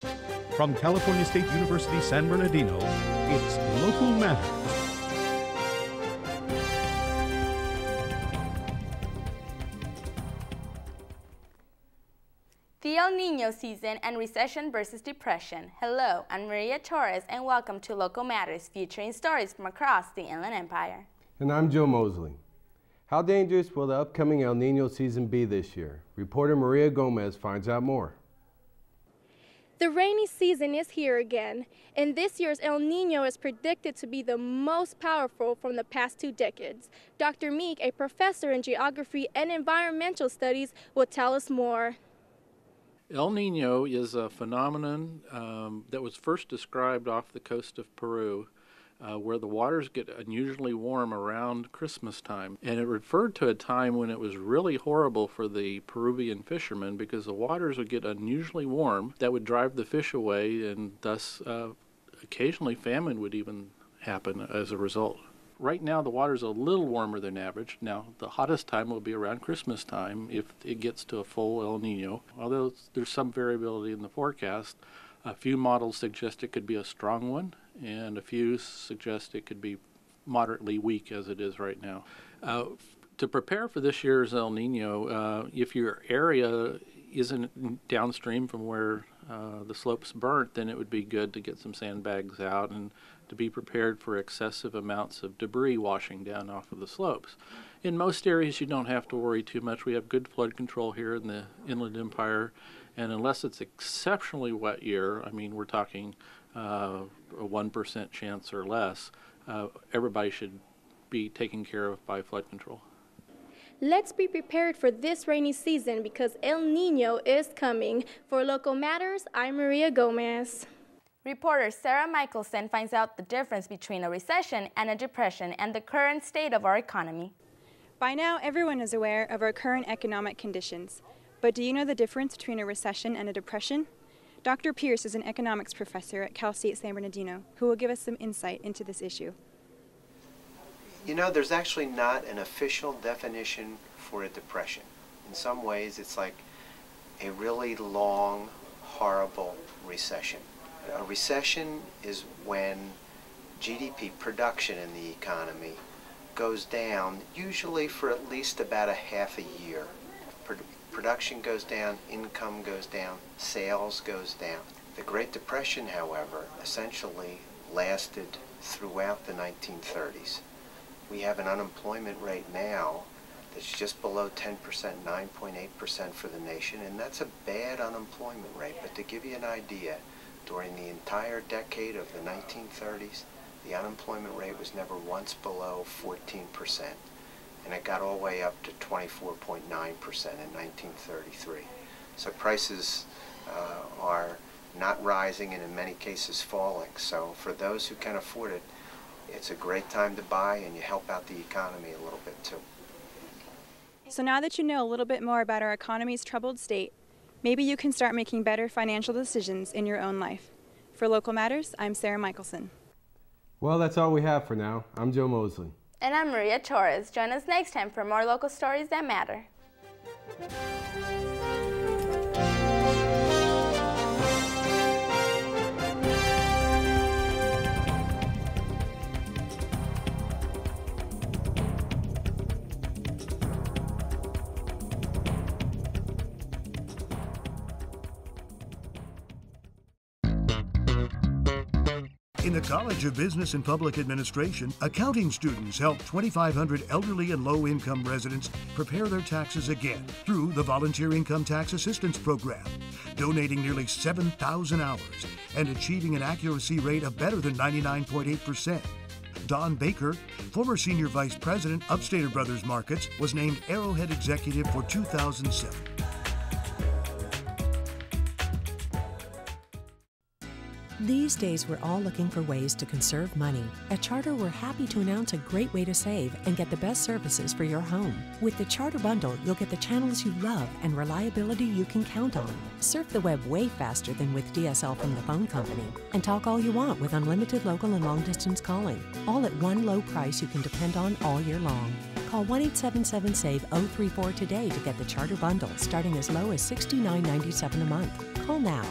From California State University, San Bernardino, it's Local Matters. The El Nino season and recession versus depression. Hello, I'm Maria Torres and welcome to Local Matters, featuring stories from across the Inland Empire. And I'm Joe Moseley. How dangerous will the upcoming El Nino season be this year? Reporter Maria Gomez finds out more. The rainy season is here again, and this year's El Nino is predicted to be the most powerful from the past 2 decades. Dr. Meek, a professor in geography and environmental studies, will tell us more. El Nino is a phenomenon that was first described off the coast of Peru, where the waters get unusually warm around Christmas time. And it referred to a time when it was really horrible for the Peruvian fishermen because the waters would get unusually warm that would drive the fish away, and thus occasionally famine would even happen as a result. Right now the water's a little warmer than average. Now the hottest time will be around Christmas time if it gets to a full El Nino. Although there's some variability in the forecast, a few models suggest it could be a strong one, and a few suggest it could be moderately weak as it is right now. To prepare for this year's El Nino, if your area isn't downstream from where the slope's burnt, then it would be good to get some sandbags out and to be prepared for excessive amounts of debris washing down off of the slopes. In most areas you don't have to worry too much. We have good flood control here in the Inland Empire, and unless it's exceptionally wet year, I mean we're talking a 1% chance or less, everybody should be taken care of by flood control. Let's be prepared for this rainy season because El Nino is coming. For Local Matters, I'm Maria Gomez. Reporter Sarah Mikkelson finds out the difference between a recession and a depression and the current state of our economy. By now, everyone is aware of our current economic conditions. But do you know the difference between a recession and a depression? Dr. Pierce is an economics professor at Cal State San Bernardino who will give us some insight into this issue. You know, there's actually not an official definition for a depression. In some ways, it's like a really long, horrible recession. A recession is when GDP, production in the economy, goes down, usually for at least about a half a year. Production goes down, income goes down, sales goes down. The Great Depression, however, essentially lasted throughout the 1930s. We have an unemployment rate now that's just below 10%, 9.8% for the nation, and that's a bad unemployment rate. But to give you an idea, during the entire decade of the 1930s, the unemployment rate was never once below 14%, and it got all the way up to 24.9% in 1933. So prices are not rising and in many cases falling. So for those who can afford it, it's a great time to buy, and you help out the economy a little bit too. So now that you know a little bit more about our economy's troubled state, maybe you can start making better financial decisions in your own life. For Local Matters, I'm Sarah Mikkelson. Well, that's all we have for now. I'm Joe Moseley. And I'm Maria Torres. Join us next time for more local stories that matter. In the College of Business and Public Administration, accounting students help 2,500 elderly and low-income residents prepare their taxes again through the Volunteer Income Tax Assistance Program, donating nearly 7,000 hours and achieving an accuracy rate of better than 99.8%. Don Baker, former Senior Vice President, Upstater Brothers Markets, was named Arrowhead Executive for 2007. These days, we're all looking for ways to conserve money. At Charter, we're happy to announce a great way to save and get the best services for your home. With the Charter Bundle, you'll get the channels you love and reliability you can count on. Surf the web way faster than with DSL from the phone company. And talk all you want with unlimited local and long-distance calling. All at one low price you can depend on all year long. Call 1-877-SAVE-034 today to get the Charter Bundle, starting as low as $69.97 a month. Call now.